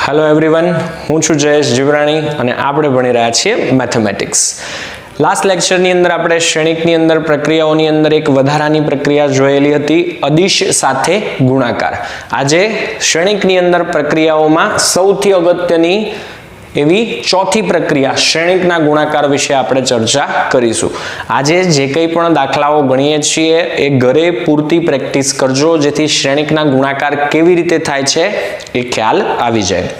Hello everyone, હું છું જયેશ જીવરાણી અને આપણે ભણી રહ્યા છીએ મેથેમેટિક્સ. લાસ્ટ લેક્ચરની અંદર આપણે શ્રેણિકની અંદર પ્રક્રિયાઓની અંદર એક વધારાની પ્રક્રિયા જોયેલી હતી, અદિશ સાથે ગુણાકાર. આજે શ્રેણિકની અંદર પ્રક્રિયાઓમાં સૌથી અગત્યની એવી ચોથી પ્રક્રિયા શ્રેણિકના ગુણાકાર વિશે આપણે ચર્ચા કરીશું. આજે જે કંઈ પણ દાખલાઓ ગણીએ છીએ એ ઘરે પૂરતી પ્રેક્ટિસ કરજો, જેથી શ્રેણિકના ગુણાકાર કેવી રીતે થાય છે એ ખ્યાલ આવી જાય.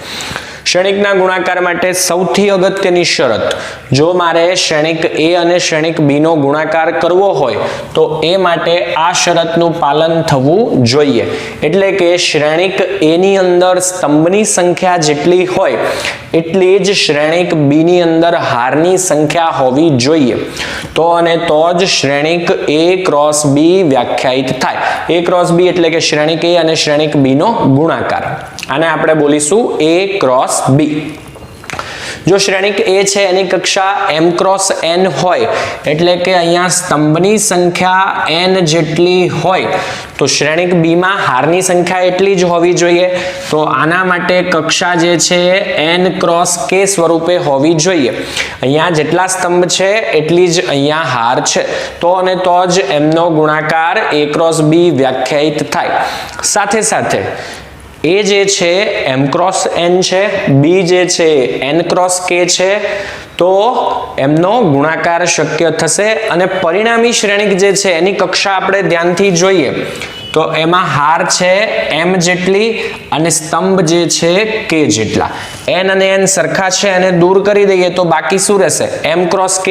શ્રેણિકના ગુણાકાર માટે સૌથી અગત્યની શરત, જો મારે શ્રેણિક A અને શ્રેણિક B નો ગુણાકાર કરવો હોય તો એ માટે આ શરતનું પાલન થવું જોઈએ. એટલે કે શ્રેણિક A ની અંદર સ્તંભની સંખ્યા જેટલી હોય એટલી જ શ્રેણિક B ની અંદર હારની સંખ્યા હોવી જોઈએ. તો જ શ્રેણિક A ક્રોસ B વ્યાખ્યાયિત થાય. A ક્રોસ B એટલે કે શ્રેણિક A અને શ્રેણિક B નો ગુણાકાર. આને આપણે બોલીશું A ક્રોસ B. જો શ્રેણિક A છે એની કક્ષા m ક્રોસ n હોય, એટલે કે અહીંયા સ્તંભની સંખ્યા n જેટલી હોય તો શ્રેણિક B માં હારની સંખ્યા એટલી જ હોવી જોઈએ. તો આના માટે કક્ષા જે છે n ક્રોસ k સ્વરૂપે હોવી જોઈએ. અહીંયા જેટલા સ્તંભ છે એટલી જ અહીંયા હાર છે. તો જ m નો ગુણાકાર A ક્રોસ B વ્યાખ્યાયિત થાય. સાથે સાથે A જે છે m ક્રોસ n છે, B જે છે n ક્રોસ k છે, તો એમનો ગુણાકાર શક્ય થશે. અને પરિણામી શ્રેણિક જે છે એની કક્ષા આપણે ધ્યાનથી જોઈએ તો એમાં હાર છે m જેટલી અને સ્તંભ જે છે k જેટલા. n અને n સરખા છે અને દૂર કરી દઈએ તો બાકી શું રહેશે? m cross k.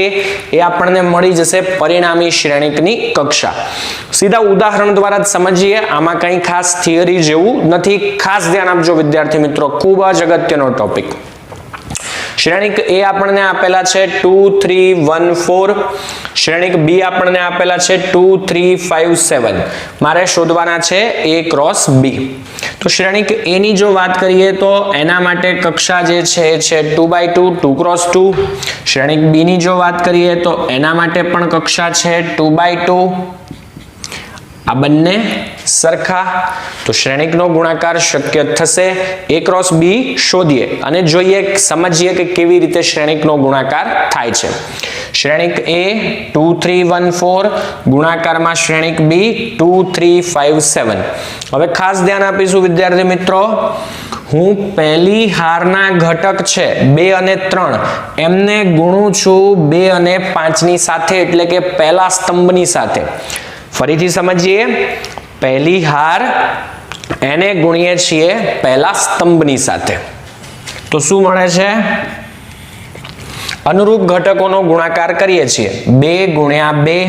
એ આપણને મળી જશે પરિણામી શ્રેણિકની કક્ષા. સીધા ઉદાહરણ દ્વારા જ સમજીએ, આમાં કંઈ ખાસ થિયરી જેવું નથી. ખાસ ધ્યાન આપજો વિદ્યાર્થી મિત્રો, ખૂબ જ અગત્યનો ટોપિક. શ્રેણિક A આપણને આપેલા છે 2 3 1 4. શ્રેણિક B આપણને આપેલા છે 2 3 5 7. મારે શોધવાના છે A ક્રોસ B. તો શ્રેણિક A ની જો વાત કરીએ તો એના માટે કક્ષા જે છે એ છે 2 by 2, 2 ક્રોસ 2. શ્રેણિક B ની જો વાત કરીએ તો એના માટે પણ કક્ષા છે 2 by 2. આ બંને સરખા, તો શ્રેણિકનો ગુણાકાર શક્ય થશે. A ક્રોસ B શોધીએ અને જોઈએ, સમજીએ કે કેવી રીતે શ્રેણિકનો ગુણાકાર થાય છે. શ્રેણિક A 2 3 1 4, ગુણાકારમાં શ્રેણિક B 2 3 5 7. હવે ખાસ ધ્યાન આપીશું વિદ્યાર્થી મિત્રો, હું પહેલી હારના ઘટક છે 2 અને 3 એમને ગુણું છું 2 અને 5 ની સાથે, એટલે કે પહેલા સ્તંભની સાથે. ફરીથી સમજીએ, પહેલી હાર એને ગુણીએ છીએ પહેલા સ્તંભની સાથે તો શું મળે છે? અનુરૂપ ઘટકોનો ગુણાકાર કરીએ છીએ 2 ગુણ્યા 2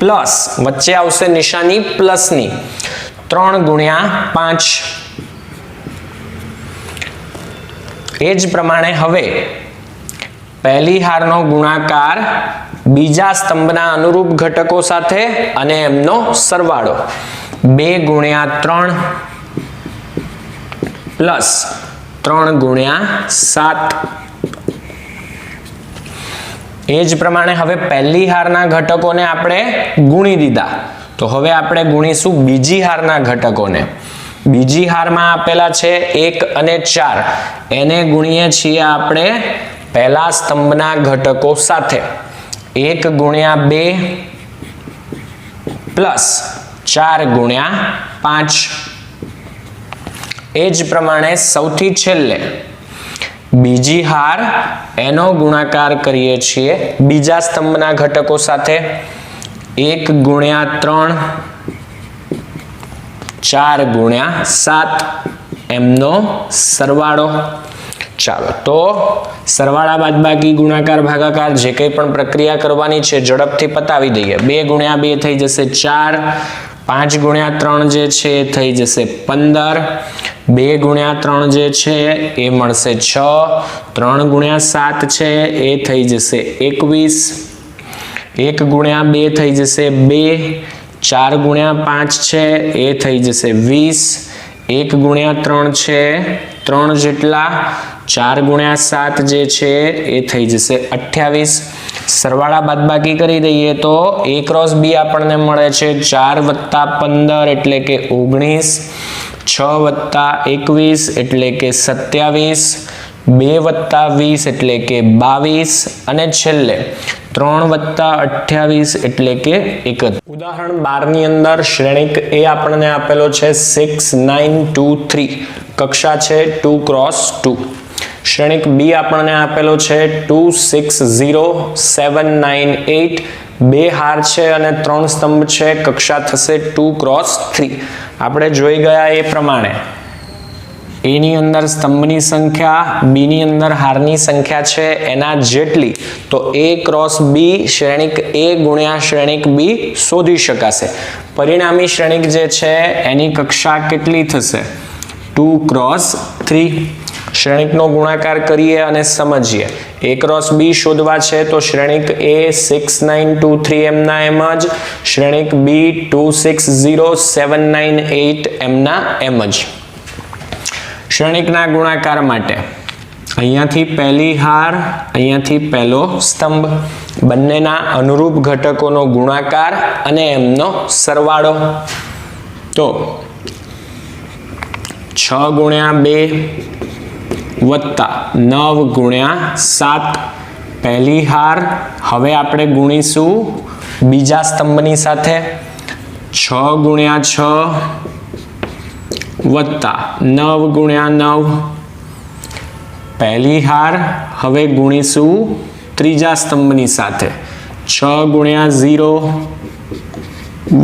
પ્લસ વચ્ચે આવશે નિશાની પ્લસની 3 ગુણ્યા 5. એ જ પ્રમાણે હવે પહેલી હારનો ગુણાકાર બીજા સ્તંભના અનુરૂપ ઘટકો સાથે અને એમનો સરવાળો 2 ગુણ્યા 3 પ્લસ 3 ગુણ્યા 7. એ જ પ્રમાણે હવે પહેલી હારના ઘટકોને આપણે ગુણી દીધા, તો હવે આપણે ગુણીશું બીજી હારના ઘટકોને. બીજી હારમાં આપેલા છે 1 અને 4, એને ગુણીએ છીએ આપણે પહેલા સ્તંભના ઘટકો સાથે. 1 ગુણ્યા 2 પ્લસ 4 ગુણ્યા 5. એ જ પ્રમાણે સૌથી છેલ્લે બીજી હાર એનો ગુણાકાર કરીએ છીએ બીજા સ્તંભના ઘટકો સાથે. 1 ગુણ્યા 3, 4 ગુણ્યા 7, એમનો સરવાળો. ચાલો, તો સરવાળા બાદબાકી ગુણાકાર ભાગાકાર જે કંઈ પણ પ્રક્રિયા કરવાની છે ઝડપથી પતાવી દઈએ. 2 ગુણ્યા 2 થઈ જશે 4, 5 ગુણ્યા 3 જે છે એ થઈ જશે 15, 2 ગુણ્યા 3 જે છે એ મળશે 6, 3 ગુણ્યા 7 છે એ થઈ જશે 21, 1 ગુણ્યા 2 થઈ જશે 2, 4 ગુણ્યા 5 છે એ થઈ જશે 20, 1 ગુણ્યા 3 છે 3 જેટલા, 4 ગુણ્યા 7 જે છે એ થઈ જશે 28. સરવાળા બાદબાકી કરી દઈએ તો A ક્રોસ B આપણને મળે છે 4 + 15 એટલે કે 19, 6 વત્તા 21 એટલે કે 27, 2 વત્તા 20 એટલે કે 22 અને છેલ્લે 3 વત્તા 28 એટલે કે 31. ઉદાહરણ 12 ની અંદર શ્રેણિક એ આપણને આપેલો છે 6 9 2 3, કક્ષા છે 2x2. શ્રેણિક બી આપણને આપેલો છે 2 6 0 7 9 8, 2 હાર છે અને 3 સ્તંભ છે, કક્ષા થશે 2x3. આપણે જોઈ ગયા એ પ્રમાણે એ ની અંદર સ્તંભની સંખ્યા, બી ની અંદર હારની સંખ્યા છે એના જેટલી, તો a ક્રોસ બી શ્રેણિક એ ગુણ્યા શ્રેણિક બી શોધી શકાશે. પરિણામી શ્રેણિક જે છે એની કક્ષા કેટલી થશે? 2x3. શ્રેણિકનો ગુણાકાર કરીએ અને સમજીએ. a ક્રોસ બી શોધવા છે તો શ્રેણિક a 6 9 2 3 એમના એમ જ, શ્રેણિક બી 2 6 0 7 9 8 એમના એમ જ. શ્રેણિકના ગુણાકાર માટે અહીંયાથી પહેલી હાર, અહીંયાથી પહેલો સ્તંભ, બંનેના અનુરૂપ ઘટકોનો ગુણાકાર અને એમનો સરવાળો. તો 6 ગુણ્યા 2 વત્તા 9 ગુણ્યા 7, પહેલી હાર હવે આપણે ગુણીશું બીજા સ્તંભની સાથે. 6 ગુણ્યા 6 વત્તા 9 ગુણ્યા 9, પહેલી હાર હવે ગુણીશું ત્રીજા સ્તંભની સાથે. 6 ગુણ્યા 0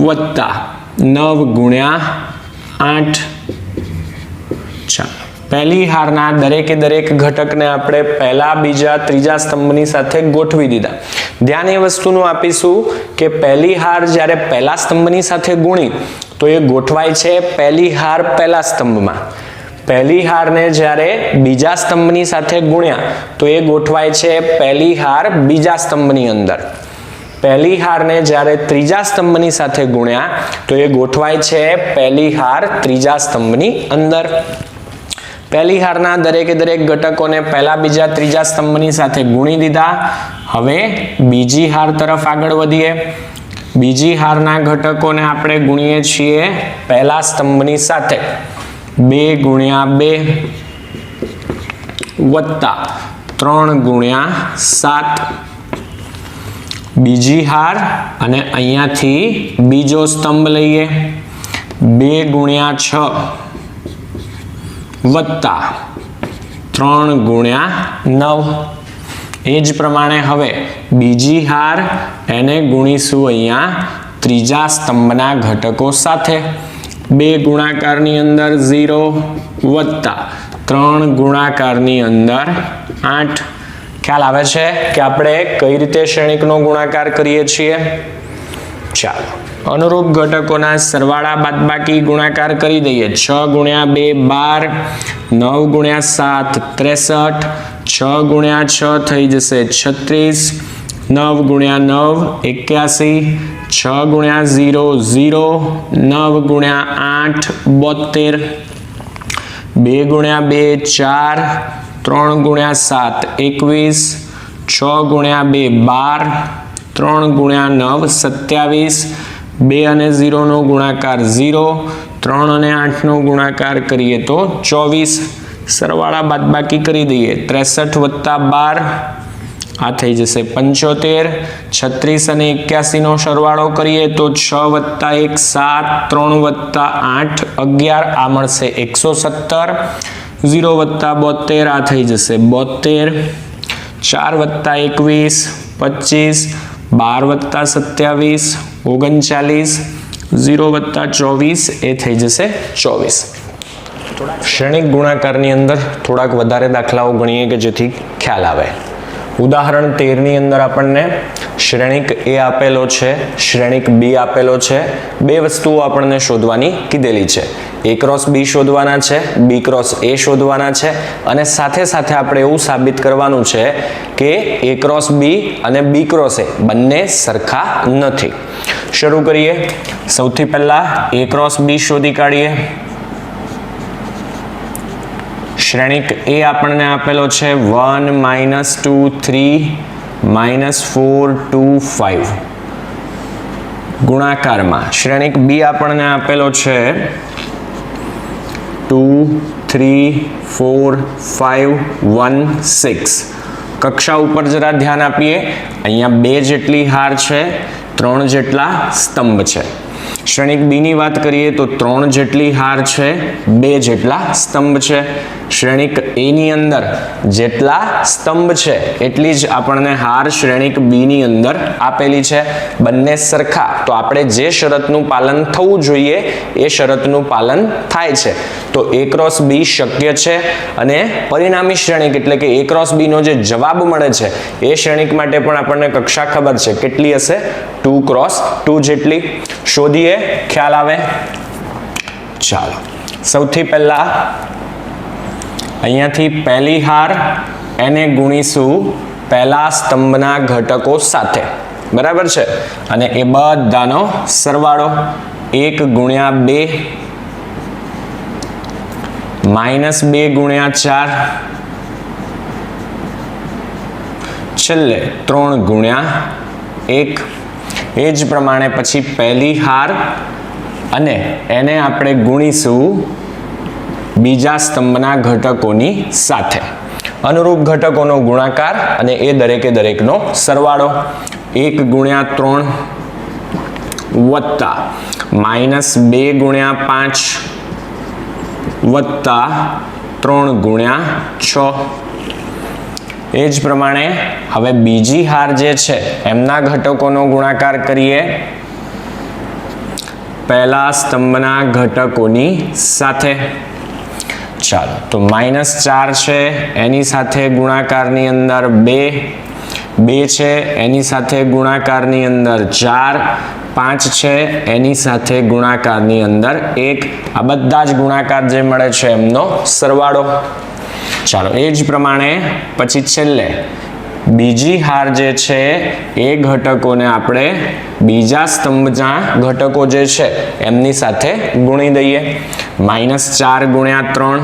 વત્તા 9 ગુણ્યા 8. ચાલો, પહેલી હારના દરેકે દરેક ઘટકને આપણે પહેલા, બીજા, ત્રીજા સ્તંભની સાથે ગોઠવી દીધા. ધ્યાન એ વસ્તુનું આપીશું કે પહેલી હાર જ્યારે પહેલા સ્તંભની સાથે ગુણી તો એ ગોઠવાય છે પહેલી હાર પહેલા સ્તંભમાં. પહેલી હારને જ્યારે બીજા સ્તંભની સાથે ગુણ્યા તો એ ગોઠવાય છે પહેલી હાર બીજા સ્તંભની અંદર. પહેલી હારને જ્યારે ત્રીજા સ્તંભની સાથે ગુણ્યા તો એ ગોઠવાય છે પહેલી હાર ત્રીજા સ્તંભની અંદર. પહેલી હારના દરેકે દરેક ઘટકોને પહેલા, બીજા, ત્રીજા સ્તંભની સાથે ગુણી દીધા. હવે બીજી હાર તરફ આગળ વધીએ. બીજી હારના ઘટકોને આપણે ગુણીએ છીએ પહેલા સ્તંભની સાથે. 2 ગુણ્યા 2 વત્તા 3 ગુણ્યા 7, બીજી હાર અને અહીંયાથી બીજો સ્તંભ લઈએ. 2 ગુણ્યા 6 વત્તા 3 ગુણ્યા 9. એ જ પ્રમાણે હવે બીજી હાર એને ગુણીશું અહીંયા ત્રીજા સ્તંભના ઘટકો સાથે. 2 ગુણાકારની અંદર 0 વત્તા 3 ગુણાકારની અંદર 8. ખ્યાલ આવે છે કે આપણે કઈ રીતે શ્રેણિકનો ગુણાકાર કરીએ છીએ? ચાલો, અનુરૂપ ઘટકોના સરવાળા બાદબાકી ગુણાકાર કરી દઈએ. 6 ગુણ્યા 2 12, 9 ગુણ્યા 7 63, 6 ગુણ્યા 6 થઈ જશે 36, 9 ગુણ્યા 9 81, 6 ગુણ્યા 0 0, 9 ગુણ્યા 8 72, 2 ગુણ્યા 2 4, 3 ગુણ્યા 7 21, 6 ગુણ્યા 2 12, 3 ગુણ્યા 9 27, 2 અને 0 નો ગુણાકાર 0, 3 અને 8 નો ગુણાકાર કરીએ તો 24. સરવાળા બાદબાકી કરી દઈએ. 63 વત્તા 12 આ થઈ જશે 75, 36 અને 81 નો સરવાળો કરીએ તો 6 વત્તા 1 7, 3 વત્તા 8 11 આ મળશે 117, 0 વત્તા 72 આ થઈ જશે 72, 4 વત્તા 21 25, 12 વત્તા 27 39, 0 વત્તા 24 એ થઈ જશે 24. શ્રેણિક ગુણાકારની અંદર થોડાક વધારે દાખલાઓ ગણીએ કે જેથી ખ્યાલ આવે. ઉદાહરણ 13 ની અંદર આપણને શ્રેણિક એ આપેલો છે, શ્રેણિક બી આપેલો છે. બે વસ્તુઓ આપણને શોધવાની કીધેલી છે. a ક્રોસ બી શોધવાના છે, b ક્રોસ a શોધવાના છે અને સાથે સાથે આપણે એવું સાબિત કરવાનું છે કે a ક્રોસ બી અને b ક્રોસ a બંને સરખા નથી. શરૂ કરીએ. સૌથી પહેલા a ક્રોસ બી શોધી કાઢીએ. શ્રેણિક એ આપણને આપેલો છે 1 -2 3 -4 2 5. ગુણાકારમાં શ્રેણિક બી આપણને આપેલો છે 2 3 4 5 1 6 કક્ષા ઉપર જરા ધ્યાન આપીએ અહીંયા 2 જેટલી હાર છે 3 જેટલા સ્તંભ છે શ્રેણિક બી ની વાત કરીએ તો 3 જેટલી હાર છે 2 જેટલા સ્તંભ છે શ્રેણિક એ ની અંદર જેટલા સ્તંભ છે એટલી જ આપણને હાર શ્રેણિક બી ની અંદર આપેલી છે બંને સરખા તો આપણે જે શરતનું પાલન થવું જોઈએ એ શરતનું પાલન થાય છે તો a ક્રોસ b શક્ય છે અને પરિણામી શ્રેણિક એટલે કે a ક્રોસ b નો જે જવાબ મળે છે એ શ્રેણિક માટે પણ આપણને કક્ષા ખબર છે કેટલી હશે 2 ક્રોસ 2 જેટલી શોધીએ ખ્યાલ આવે ચાલો સૌથી પહેલા અહીંયાથી પહેલી હાર એને ગુણીશું પહેલા સ્તંભના ઘટકો સાથે બરાબર છે અને એ બધાનો સરવાળો 1 ગુણ્યા 2 માઇનસ 2 ગુણ્યા 4 છેલ્લે 3 ગુણ્યા 1 એ જ પ્રમાણે પછી પહેલી હાર અને એને આપણે ગુણીશું બીજા સ્તંભના ઘટકોની સાથે અનુરૂપ ઘટકોનો ગુણાકાર અને એ દરેકે દરેકનો સરવાળો 1 ગુણ્યા 3 વત્તા માઇનસ 2 ગુણ્યા 5 વત્તા 3 ગુણ્યા 6 એ જ પ્રમાણે હવે બીજી હાર જે છે એમના ઘટકોનો ગુણાકાર કરીએ પહેલા સ્તંભના ઘટકોની સાથે ચાલો તો -4 છે એની સાથે ગુણાકારની અંદર 2 છે એની સાથે ગુણાકારની અંદર 4 5 છે એની સાથે ગુણાકારની અંદર 1 આ બધા જ ગુણાકાર જે મળે છે એમનો સરવાળો ચાલો એ જ પ્રમાણે પછી છેલ્લે બીજી હાર જે છે એ ઘટકોને આપણે બીજા સ્તંભના ઘટકો જે છે એમની સાથે ગુણી દઈએ -4 ગુણ્યા 3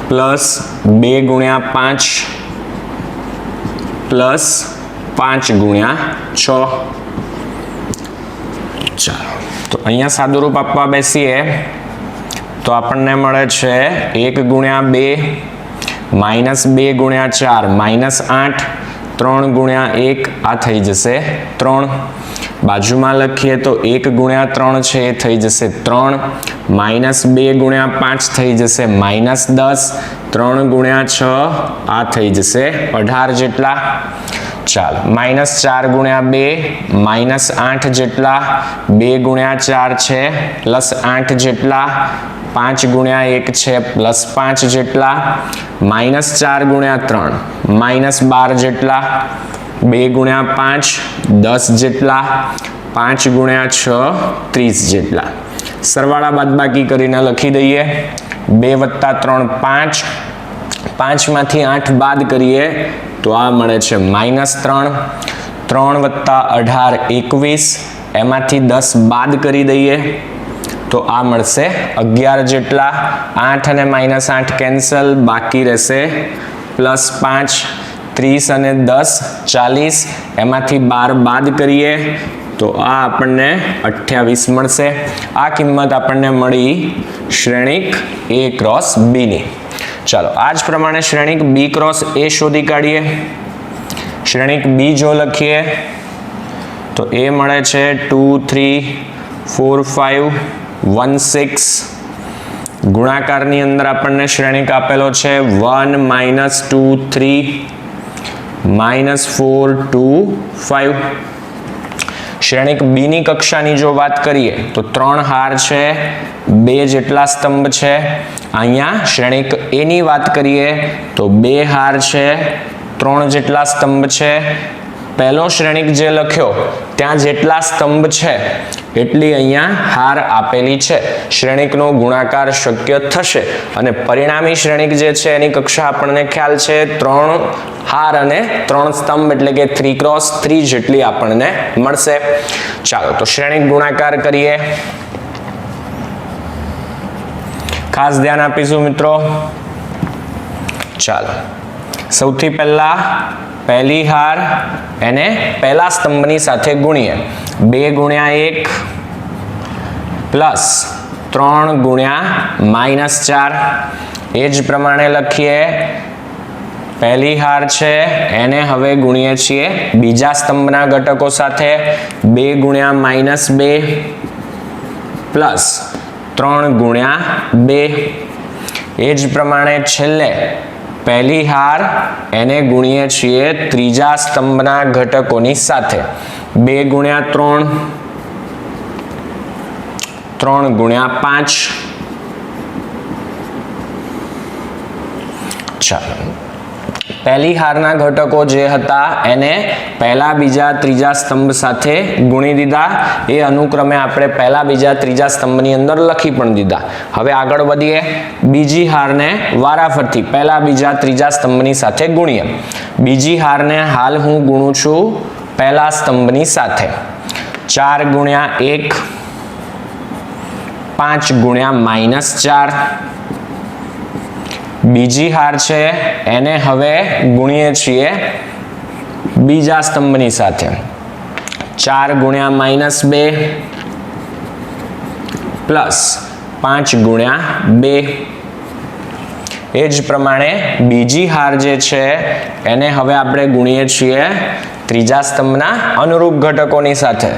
પ્લસ 2 ગુણ્યા 5 પ્લસ 5 ગુણ્યા 6 ચાલો તો અહીંયા સાદુરૂપ આપવા બેસીએ તો આપણને મળે છે 1 ગુણ્યા 2 માઇનસ 2 ગુણ્યા 4 -8 3 ગુણ્યા 1 આ થઈ જશે 3 બાજુમાં લખીએ તો 1 ગુણ્યા 3 છે એ થઈ જશે 3 -2 ગુણ્યા 5 થઈ જશે -10 3 ગુણ્યા 6 આ થઈ જશે 18 જેટલા ચાલો -4 ગુણ્યા 2 -8 જેટલા 2 ગુણ્યા 4 છે +8 જેટલા 5 ગુણ્યા 1 છે +5 જેટલા -4 ગુણ્યા 3 -12 જેટલા 2 ગુણ્યા 5 10 જેટલા 5 ગુણ્યા 6 30 જેટલા સરવાળા બાદબાકી કરીને લખી દઈએ 2 + 3 5 5 માંથી 8 બાદ કરીએ તો આ મળે છે -3 3 + 18 21 એમાંથી 10 બાદ કરી દઈએ તો આ મળશે 11 જેટલા 8 અને -8 કેન્સલ બાકી રહેશે +5 30 અને 10 40 એમાંથી 12 બાદ કરીએ તો આ આપણને 28 મળશે આ કિંમત આપણને મળી શ્રેણિક A ક્રોસ B ની ચાલો આ જ પ્રમાણે શ્રેણિક B ક્રોસ A શોધી કાઢીએ શ્રેણિક B જો લખીએ તો એ મળે છે 2 3 4 5 1 6 ગુણાકારની અંદર આપણને શ્રેણિક આપેલો છે 1 -2 3 -4 2 5 શ્રેણિક B ની કક્ષાની જો વાત કરીએ તો 3 હાર છે 2 જેટલા સ્તંભ છે અહીંયા શ્રેણિક A ની વાત કરીએ તો 2 હાર છે 3 જેટલા સ્તંભ છે પહેલો શ્રેણિક જે લખ્યો ત્યાં જેટલા સ્તંભ છે એટલી અહીંયા હાર આપેલી છે શ્રેણિકનો ગુણાકાર શક્ય થશે અને પરિણામી શ્રેણિક જે છે એની કક્ષા આપણને ખ્યાલ છે 3 હાર અને 3 સ્તંભ એટલે કે 3 × 3 જેટલી આપણને મળશે ચાલો તો શ્રેણિક ગુણાકાર કરીએ ખાસ ધ્યાન આપીશું મિત્રો ચાલો સૌથી પહેલા પહેલી હાર એને પહેલા સ્તંભની સાથે ગુણીએ 2 × 1 પ્લસ 3 ગુણ્યા -4. એ જ પ્રમાણે લખીએ, પહેલી હાર છે એને હવે ગુણીએ છીએ બીજા સ્તંભના ઘટકો સાથે. 2 ગુણ્યા -2 પ્લસ 3 ગુણ્યા 2. એ જ પ્રમાણે છેલ્લે પહેલી હાર એને ગુણીએ છીએ ત્રીજા સ્તંભના ઘટકોની સાથે. 2 ગુણ્યા 3, 3 ગુણ્યા 5. ચાલો, પહેલી હારના ઘટકો જે હતા એને પહેલા, બીજા, ત્રીજા સ્તંભ સાથે ગુણી દીધા. એ અનુક્રમે આપણે પહેલા, બીજા, ત્રીજા સ્તંભની અંદર લખી પણ દીધા. હવે આગળ વધીએ, બીજી હારને વારાફરતી પહેલા, બીજા, ત્રીજા સ્તંભની સાથે ગુણીએ. બીજી હારને હાલ હું ગુણું છું પહેલા સ્તંભની સાથે. 4 ગુણ્યા 1, 5 ગુણ્યા -4. બીજી હાર છે એને હવે ગુણીએ છીએ બીજા સ્તંભની સાથે. 4 ગુણ્યા -2 પ્લસ 5 ગુણ્યા 2. એ જ પ્રમાણે બીજી હાર જે છે એને હવે આપણે ગુણીએ છીએ ત્રીજા સ્તંભના અનુરૂપ ઘટકોની સાથે.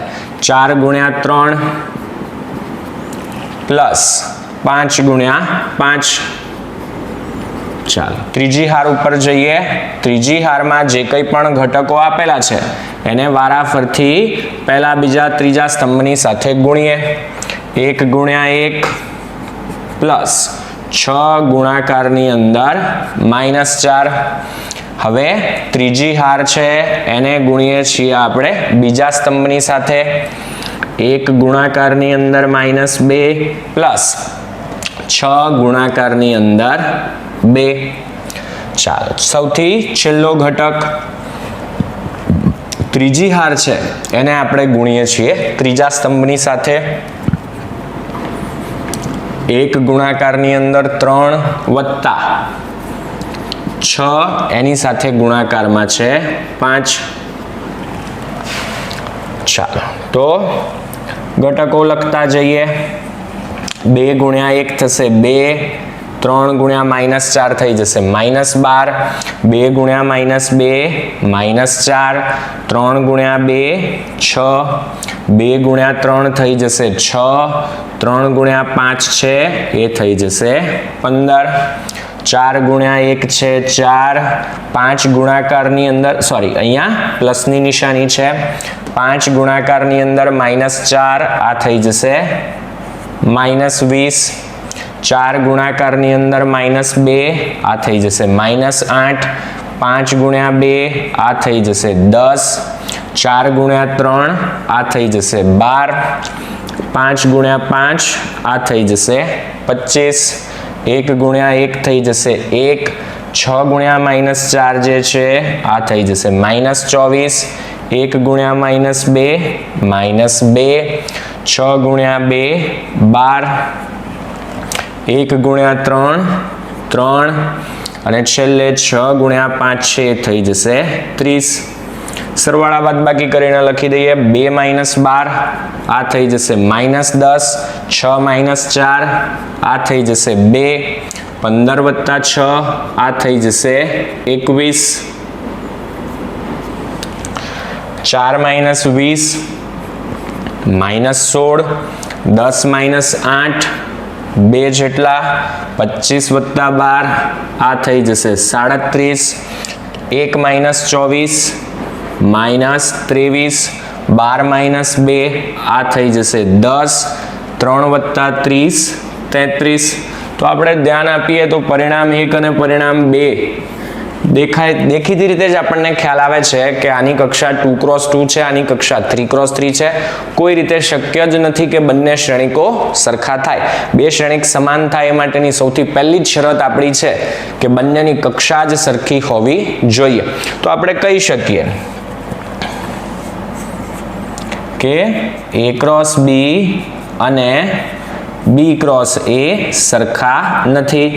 4 ગુણ્યા 3 પ્લસ 5 ગુણ્યા 5. ચાલો, ત્રીજી હાર ઉપર જઈએ. ત્રીજી હારમાં જે કંઈ પણ ઘટકો આપેલા છે એને વારાફરતી પહેલા, બીજા, ત્રીજા સ્તંભની સાથે ગુણીએ. 1 ગુણ્યા 1 પ્લસ 6 ગુણાકારની અંદર -4. હવે ત્રીજી હાર છે એને ગુણીએ છીએ આપણે બીજા સ્તંભની સાથે. 1 ગુણાકારની અંદર -2 પ્લસ 6 ગુણાકારની અંદર 2. ચાલો, સૌથી છેલ્લો ઘટક ત્રીજી હાર છે એને આપણે ગુણીએ છીએ ત્રીજા સ્તંભની સાથે. 1 ગુણાકારની અંદર 3 વત્તા 6 એની સાથે ગુણાકારમાં છે 5. ચાલો, તો ઘટકો લખતા જઈએ. 2 ગુણ્યા 1 થશે 2, 3 ગુણ્યા -4 થઈ જશે -12. 2 ગુણ્યા -2 -4. 3 ગુણ્યા 2 6. 2 ગુણ્યા 3 થઈ જશે 6. 3 ગુણ્યા 5 છે એ થઈ જશે 15. 4 ગુણ્યા 1 છે 4. 5 ગુણાકારની અંદર, સોરી, અહીંયા પ્લસની નિશાની છે. 5 ગુણાકારની અંદર -4, આ થઈ જશે -20. 4 ગુણાકારની અંદર -2, આ થઈ જશે -8. 5 ગુણ્યા 2 આ થઈ જશે 10. 4 ગુણ્યા 3 આ થઈ જશે 12. 5 ગુણ્યા 5 આ થઈ જશે 25. 1 ગુણ્યા 1 થઈ જશે 1. 6 ગુણ્યા -4 જે છે આ થઈ જશે -24. 1 ગુણ્યા -2 -2. 6 ગુણ્યા 2 12. 1 ગુણ્યા 3 3. અને છેલ્લે 6 ગુણ્યા 5 છે એ થઈ જશે 30. સરવાળા બાદબાકી કરીને લખી દઈએ. 2 -12 આ થઈ જશે -10. 6 -4 આ થઈ જશે 2. 15 વત્તા 6 આ થઈ જશે 21. 4 -20 -16. 10 -8 2 જેટલા. 25 વત્તા 12 આ થઈ જશે 37. 1 -24 -23. 12 -2 આ થઈ જશે 10. 3 વત્તા 30 33. તો આપણે ધ્યાન આપીએ તો પરિણામ 1 અને પરિણામ 2 દેખીતી રીતે જ આપણને ખ્યાલ આવે છે કે આની કક્ષા 2x2 છે, આની કક્ષા 3x3 છે. કોઈ રીતે શક્ય જ નથી કે બંને શ્રેણિકો સરખા થાય. બે શ્રેણિક સમાન થાય એ માટેની સૌથી પહેલી જ શરત આપણી છે કે બંનેની કક્ષા જ સરખી હોવી જોઈએ. તો આપણે કહી શકીએ કે a x b અને બી ક્રોસ એ સરખા નથી.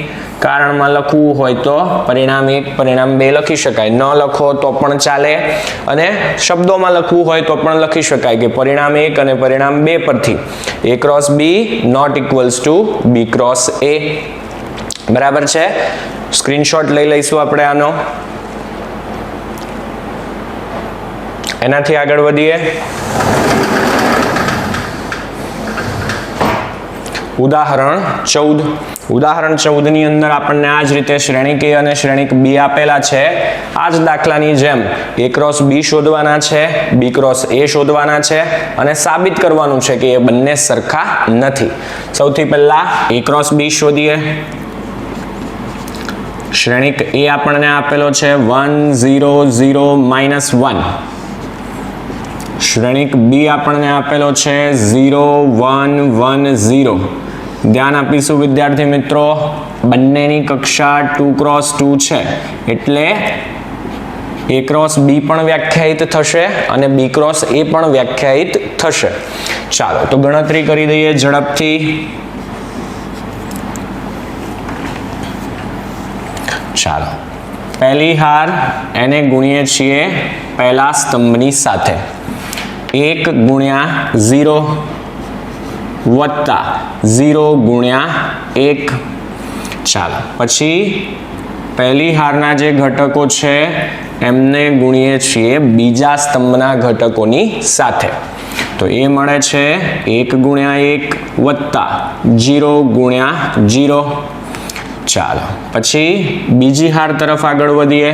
કારણમાં લખવું હોય તો પરિણામ 1 પરિણામ 2 લખી શકાય, ન લખો તો પણ ચાલે, અને શબ્દોમાં લખવું હોય તો પણ લખી શકાય કે પરિણામ 1 અને પરિણામ 2 પરથી a cross b not equals to b cross a. બરાબર છે. સ્ક્રીનશોટ લઈ લઈશું આપણે આનો. એનાથી આગળ વધીએ. ઉદાહરણ 14. ઉદાહરણ 14 ની અંદર આપણને આ જ રીતે શ્રેણિક A અને શ્રેણિક B આપેલા છે. આ જ દાખલાની જેમ A ક્રોસ B શોધવાના છે, B ક્રોસ A શોધવાના છે અને સાબિત કરવાનું છે કે એ બંને સરખા નથી. સૌથી પહેલા A ક્રોસ B શોધીએ. શ્રેણિક A આપણને આપેલો છે 1 0 0 -1. શ્રેણિક B આપણને આપેલો છે 0 1 1 0. ધ્યાન આપીશું વિદ્યાર્થી મિત્રો, બંનેની કક્ષા 2 ક્રોસ 2 છે એટલે A ક્રોસ B પણ વ્યાખ્યાયિત થશે અને B ક્રોસ A પણ વ્યાખ્યાયિત થશે. ચાલો તો ગણતરી કરી દઈએ ઝડપથી. ચાલો, પહેલી હાર એને ગુણીએ છીએ પહેલા સ્તંભની સાથે. 1 ગુણ્યા 0 વત્તા 0 ગુણ્યા 1. ચાલો, પછી પહેલી હારના જે ઘટકો છે એમને ગુણીએ છીએ બીજા સ્તંભના ઘટકોની સાથે. તો એ મળે છે 1 ગુણ્યા 1 વત્તા 0 ગુણ્યા 0. ચાલો, પછી બીજી હાર તરફ આગળ વધીએ.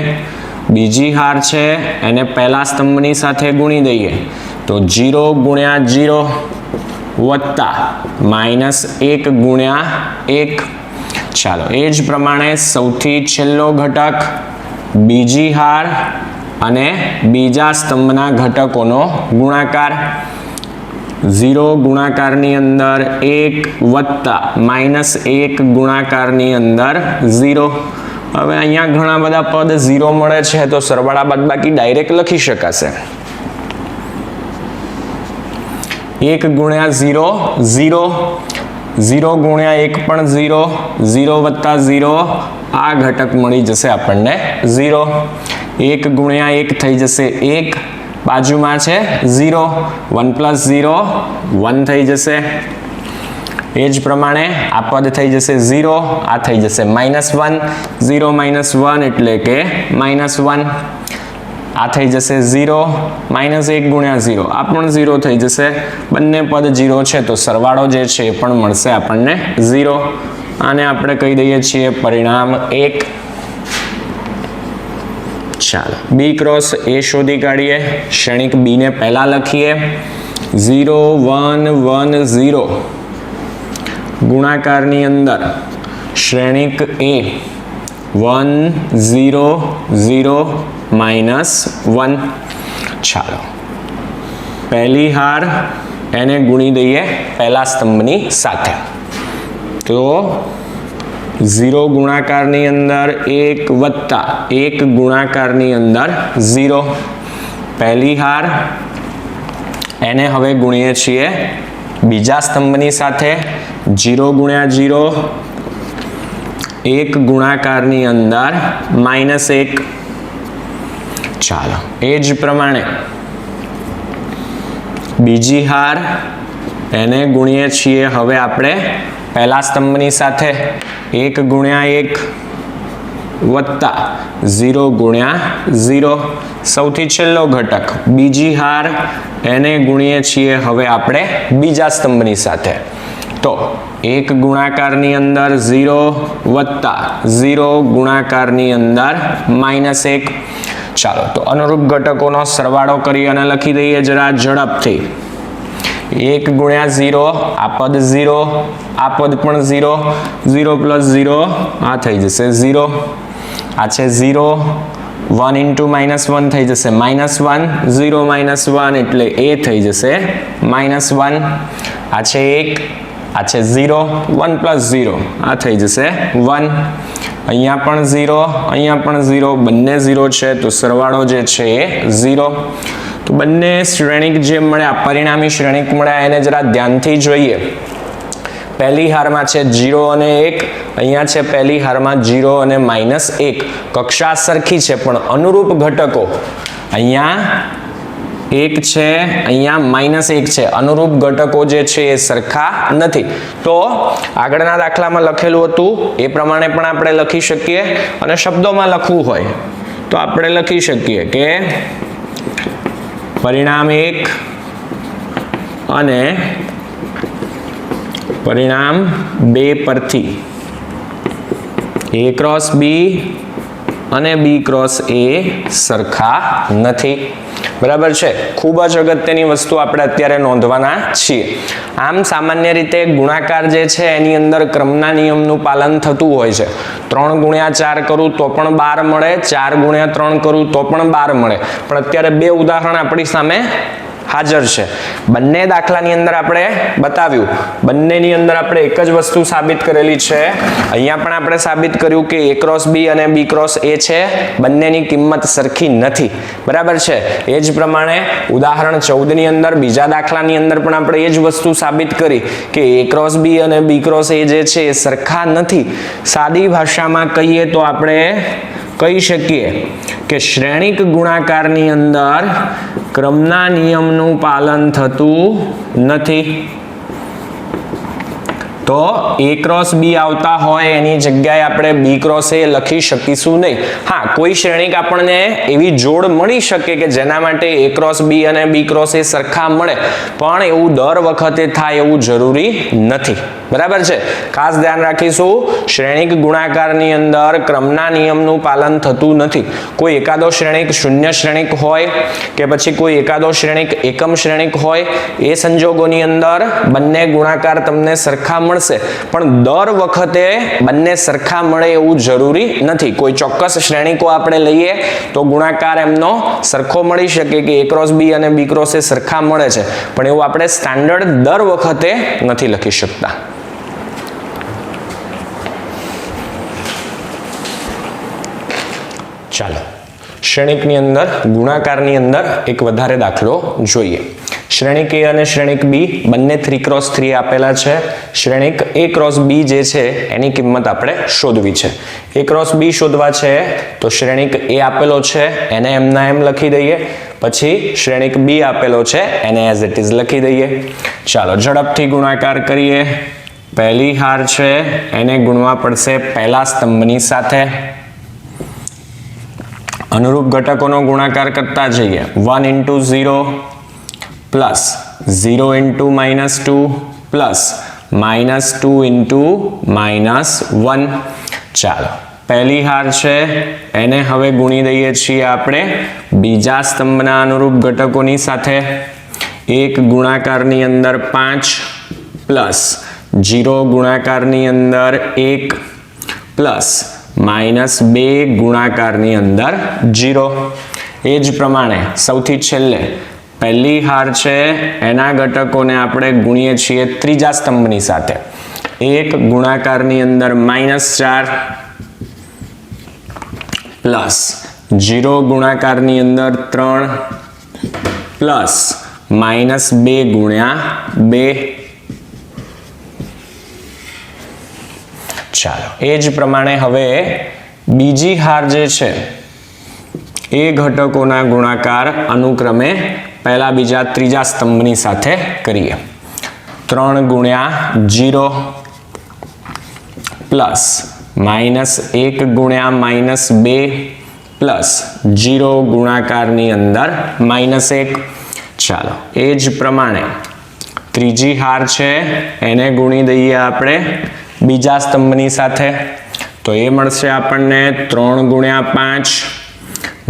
બીજી હાર છે એને પહેલા સ્તંભની સાથે ગુણી દઈએ તો 0 ગુણ્યા 0 વત્તા -1 ગુણ્યા 1. ચાલો, એ જ પ્રમાણે સૌથી છેલ્લો ઘટક બીજી હાર અને બીજા સ્તંભના ઘટકોનો ગુણાકાર. 0 ગુણાકારની અંદર 1 વત્તા -1 ગુણાકારની અંદર 0. હવે અહીંયા ઘણા બધા પદ 0 મળે છે તો સરવાળા બાદબાકી ડાયરેક્ટ લખી શકાશે. 1 ગુણ્યા 0 0, 0 ગુણ્યા 1 પણ 0, 0 વત્તા 0 આ ઘટક મળી જશે આપણને 0. 1 ગુણ્યા 1 થઈ જશે 1, બાજુમાં છે 0, 1 પ્લસ 0 1 થઈ જશે. એ જ પ્રમાણે આ પદ થઈ જશે 0, આ થઈ જશે -1, 0 -1 એટલે કે -1. આ થઈ જશે 0, -1 ગુણ્યા 0 આ પણ 0 થઈ જશે. બંને પદ 0 છે તો સરવાળો જે છે એ પણ મળશે આપણને 0. આને આપણે કહી દઈએ છીએ પરિણામ 1. ચાલો, B ક્રોસ A શોધી કાઢીએ. શ્રેણિક B ને પહેલા લખીએ. 0 1 1 0 ગુણાકારની અંદર શ્રેણિક A 1 0 0 -1. ચાલો, પહેલી હાર એને ગુણી દઈએ પહેલા સ્તંભની સાથે. તો 0 ગુણાકારની અંદર 1 વત્તા 1 ગુણાકારની અંદર 0. પહેલી હાર એને હવે ગુણીએ છીએ બીજા સ્તંભની સાથે. 0 ગુણ્યા 0 1 ગુણાકારની અંદર -1. ચાલો, એ જ પ્રમાણે બીજી હાર એને ગુણીએ છીએ હવે આપણે પહેલા સ્તંભની સાથે. 1 ગુણ્યા 1 વત્તા 0 ગુણ્યા 0 સૌથી છેલ્લો ઘટક બીજી હાર એને ગુણીએ છીએ હવે આપણે બીજા સ્તંભની સાથે. તો 1 ગુણાકારની અંદર 0 વત્તા 0 ગુણાકારની અંદર -1. ચાલો, તો અનુરૂપ ઘટકોનો સરવાળો કરી અને લખી દઈએ જરા ઝડપથી. 1 ગુણ્યા 0 આ પદ 0, આ પદ પણ 0, 0 પ્લસ 0 આ થઈ જશે 0. આ છે 0, 1 into -1 થઈ જશે -1, 0 -1 એટલે a થઈ જશે -1. આ છે 1, આ છે 0, 1 પ્લસ 0 આ થઈ જશે 1. અહીંયા પણ 0, અહીંયા પણ 0, બંને 0 છે તો સરવાળો જે છે એ 0. તો બંને શ્રેણિક જે મળ્યા પરિણામી શ્રેણિક મળ્યા એને જરા ધ્યાનથી જોઈએ. પહેલી હારમાં છે 0 અને 1, અહીંયા છે પહેલી હારમાં 0 અને -1. કક્ષા સરખી છે પણ અનુરૂપ ઘટકો અહીંયા 1 છે, અહીંયા -1 છે. અનુરૂપ ઘટકો જે છે એ સરખા નથી. તો આગળના દાખલામાં લખેલું હતું એ પ્રમાણે પણ આપણે લખી શકીએ, અને શબ્દોમાં લખવું હોય તો આપણે લખી શકીએ કે પરિણામ 1 અને પરિણામ 2 પરથી A ક્રોસ B અને B ક્રોસ A સરખા નથી. બરાબર છે. ખૂબ જ અગત્યની વસ્તુ આપણે અત્યારે નોંધવાના છીએ. આમ સામાન્ય રીતે ગુણાકાર જે છે એની અંદર ક્રમના નિયમનું પાલન થતું હોય છે. 3 ગુણ્યા 4 કરું તો પણ 12 મળે, 4 ગુણ્યા 3 કરું તો પણ 12 મળે. પણ અત્યારે 2 ઉદાહરણ આપણી સામે હાજર છે. બંને દાખલાની અંદર આપણે બતાવ્યું, બંનેની અંદર આપણે એક જ વસ્તુ સાબિત કરેલી છે. અહીંયા પણ આપણે સાબિત કર્યું કે A ક્રોસ B અને B ક્રોસ A છે, બંનેની કિંમત સરખી નથી. બરાબર છે. એ જ પ્રમાણે ઉદાહરણ 14 ની અંદર બીજા દાખલાની અંદર પણ આપણે એ જ વસ્તુ સાબિત કરી કે A ક્રોસ B અને B ક્રોસ A જે છે એ સરખા નથી. સાદી ભાષામાં કહીએ તો આપણે કહી શકીએ કે શ્રેણિક ગુણાકારની અંદર ક્રમના નિયમનું પાલન થતું નથી. તો A ક્રોસ B આવતા હોય એની જગ્યાએ આપણે B ક્રોસ A લખી શકીશું નહીં. હા, કોઈ શ્રેણિક આપણને એવી જોડ મળી શકે કે જેના માટે A ક્રોસ B અને B ક્રોસ A સરખા મળે, પણ એવું દર વખતે થાય એવું જરૂરી નથી. બરાબર છે. ખાસ ધ્યાન રાખીશું, શ્રેણિક ગુણાકારની અંદર ક્રમના નિયમનું પાલન થતું નથી. કોઈ એકાદો શ્રેણિક શૂન્ય શ્રેણિક હોય કે પછી કોઈ એકાદો શ્રેણિક એકમ શ્રેણિક હોય, એ સંજોગોની અંદર બંને ગુણાકાર તમને સરખા મળશે, પણ દર વખતે બંને સરખા મળે એવું જરૂરી નથી. કોઈ ચોક્કસ શ્રેણિકો આપણે લઈએ તો ગુણાકાર એમનો સરખો મળી શકે કે A ક્રોસ B અને B ક્રોસ A સરખા મળે છે, પણ એવું આપણે સ્ટાન્ડર્ડ દર વખતે નથી લખી શકતા. ચાલો શ્રેણિકની અંદર ગુણાકારની અંદર એક વધારે દાખલો જોઈએ. શ્રેણિક A અને શ્રેણિક B બંને 3 ક્રોસ 3 આપેલા છે. શ્રેણિક A ક્રોસ B જે છે એની કિંમત આપણે શોધવી છે. A ક્રોસ B શોધવા છે તો શ્રેણિક A આપેલો છે એને એમના એમ લખી દઈએ, પછી શ્રેણિક B આપેલો છે એને એઝ ઇટ ઇઝ લખી દઈએ. ચાલો ઝડપથી ગુણાકાર કરીએ. પહેલી હાર છે એને ગુણવા પડશે પહેલા સ્તંભની સાથે. અનુરૂપ ઘટકોનો ગુણાકાર કરતા જઈએ. 1 into 0 plus 0 into -2 plus -2 into -1. ચાલો પહેલી હાર છે એને હવે ગુણી દઈએ છીએ આપણે બીજા સ્તંભના અનુરૂપ ઘટકોની સાથે. 1 ગુણાકારની અંદર 5 પ્લસ 0 ગુણાકારની અંદર 1 પ્લસ -2 ગુણાકારની અંદર 0. એ જ પ્રમાણે સૌથી છેલ્લે પહેલી હાર છે એના ઘટકોને આપણે ગુણીએ છીએ ત્રીજા સ્તંભની સાથે. 1 ગુણાકારની અંદર -4 પ્લસ 0 ગુણાકારની અંદર 3 પ્લસ -2 ગુણ્યા 2. ચાલો એ જ પ્રમાણે હવે બીજી હાર જે છે એ ઘટકોના ગુણાકાર અનુક્રમે પહેલા બીજા ત્રીજા સ્તંભની સાથે કરીએ. 3 ગુણ્યા 0 પ્લસ -1 ગુણ્યા -2 પ્લસ 0 ગુણાકારની અંદર -1. ચાલો એ જ પ્રમાણે ત્રીજી હાર છે એને ગુણી દઈએ આપણે બીજા સ્તંભની સાથે. તો એ મળશે આપણને 3 ગુણ્યા 5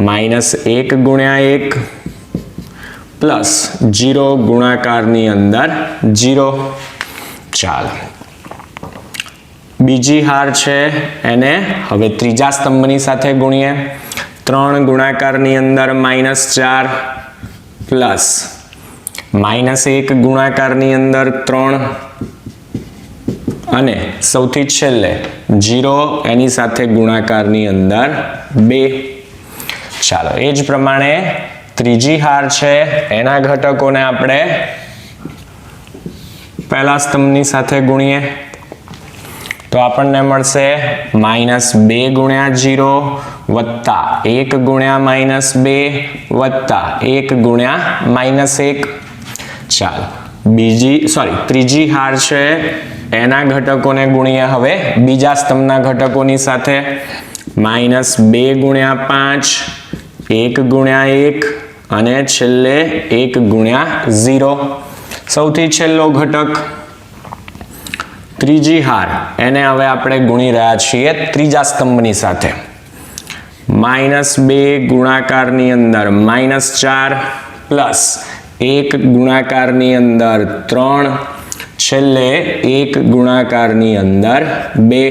-1 ગુણ્યા 1 પ્લસ 0 ગુણાકારની અંદર 0. ચાલો બીજી હાર છે એને હવે ત્રીજા સ્તંભની સાથે ગુણીએ. 3 ગુણાકારની અંદર -4 પ્લસ -1 ગુણાકારની અંદર 3 અને સૌથી છેલ્લે 0 એની સાથે ગુણાકારની અંદર 2. ચાલો એ જ પ્રમાણે ત્રીજી હાર છે એના ઘટકોને આપણે પહેલા સ્તંભની સાથે ગુણીએ તો આપણને મળશે -2 ગુણ્યા 0 વત્તા 1 ગુણ્યા -2 વત્તા 1 ગુણ્યા -1. ચાલો ત્રીજી હાર છે એના ઘટકોને ગુણીએ હવે બીજા સ્તંભના ઘટકોની સાથે. -2 ગુણ્યા 5, 1 ગુણ્યા 1 અને છેલ્લે 1 ગુણ્યા 0. સૌથી છેલ્લો ઘટક ત્રીજી હાર એને હવે આપણે ગુણી રહ્યા છીએ ત્રીજા સ્તંભની સાથે. -2 ગુણાકારની અંદર -4 પ્લસ 1 ગુણાકારની અંદર 3 છેલ્લે 1 ગુણાકારની અંદર 2.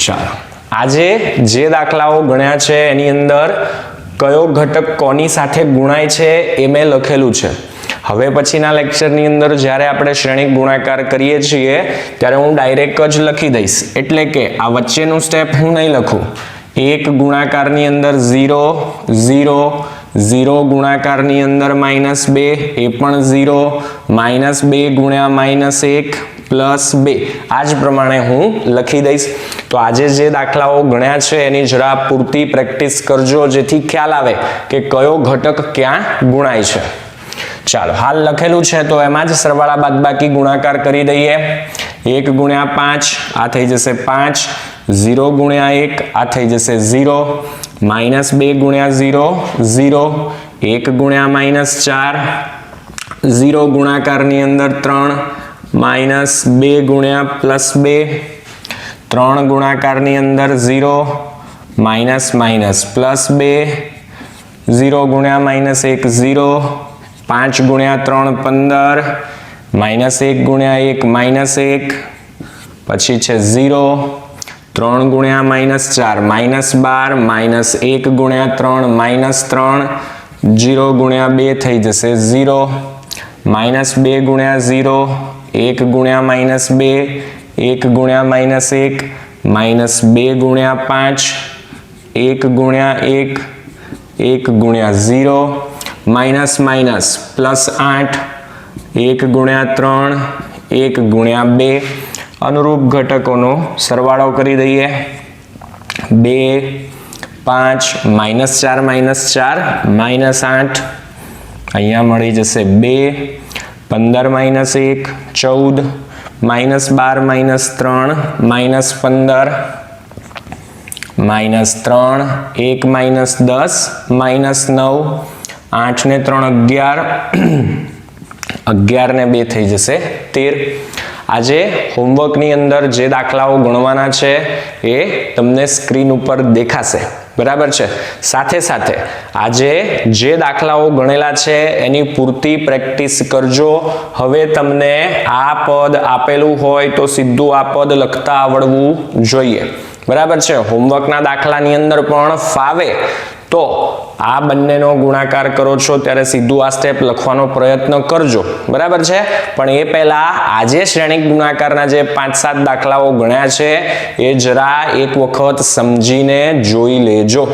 ચાલો આજે જે દાખલાઓ ગણ્યા છે એની અંદર કયો ઘટક કોની સાથે ગુણાય છે એ મેં લખેલું છે. હવે પછીના લેક્ચરની અંદર જ્યારે આપણે શ્રેણિક ગુણાકાર કરીએ છીએ ત્યારે હું ડાયરેક્ટ જ લખી દઈશ, એટલે કે આ વચ્ચેનું સ્ટેપ હું નહીં લખું. 1 ગુણાકારની અંદર 0 0 0 ગુણાકારની અંદર -2 એ પણ 0 -2 ગુણ્યા -1 પ્લસ 2 આ જ પ્રમાણે હું લખી દઈશ. તો આજે જે દાખલાઓ ગણ્યા છે એની જરા પૂરતી પ્રેક્ટિસ કરજો, જેથી ખ્યાલ આવે કે કયો ઘટક ક્યાં ગુણાય છે. ચાલો હાલ લખેલું છે તો એમાં જ સરવાળા બાદબાકી ગુણાકાર કરી દઈએ. 1 ગુણ્યા 5 આ થઈ જશે 5, 0 ગુણ્યા 1 આ થઈ જશે 0, -2 ગુણ્યા 0 0, 1 ગુણ્યા -4, 0 ગુણાકારની અંદર 3, -2 ગુણ્યા +2, 3 ગુણાકારની અંદર 0, +2, 0 ગુણ્યા -1 0, 5 ગુણ્યા 3 15, -1 ગુણ્યા 1 -1, પછી છે 0, 3 ગુણ્યા -4 -12, -1 ગુણ્યા 3 -3, 0 ગુણ્યા 2 થઈ જશે 0, -2 ગુણ્યા 0, 1 ગુણ્યા -2, 1 ગુણ્યા -1, -2 ગુણ્યા 5, 1 ગુણ્યા 1, 1 ગુણ્યા 0, +8, 1 ગુણ્યા 3, 1 ગુણ્યા 2. અનુરૂપ ઘટકોનો સરવાળો કરી દઈએ. 2, 5, -4 -4, -8, અહીંયા મળી જશે 2, 15 -1 14, -12 -3 -15, -3, 1 -10 -9, 8 ને 3 11, 11 ને 2 થઈ જશે 13. આજે હોમવર્કની અંદર જે દાખલાઓ ગણવાના છે એ તમને સ્ક્રીન ઉપર દેખાશે, બરાબર છે. સાથે સાથે આજે જે દાખલાઓ ગણેલા છે એની પૂરતી પ્રેક્ટિસ કરજો. હવે તમને આ પદ આપેલું હોય તો સીધું આ પદ લખતા આવડવું જોઈએ, બરાબર છે. હોમવર્કના દાખલાની અંદર પણ ફાવે તો આ બંનેનો ગુણાકાર કરો છો ત્યારે સીધું આ સ્ટેપ લખવાનો પ્રયત્ન કરજો, બરાબર છે. પણ એ પહેલા આજે શ્રેણિક ગુણાકારના જે 5-7 દાખલાઓ ગણ્યા છે એ જરા એક વખત સમજીને જોઈ લેજો.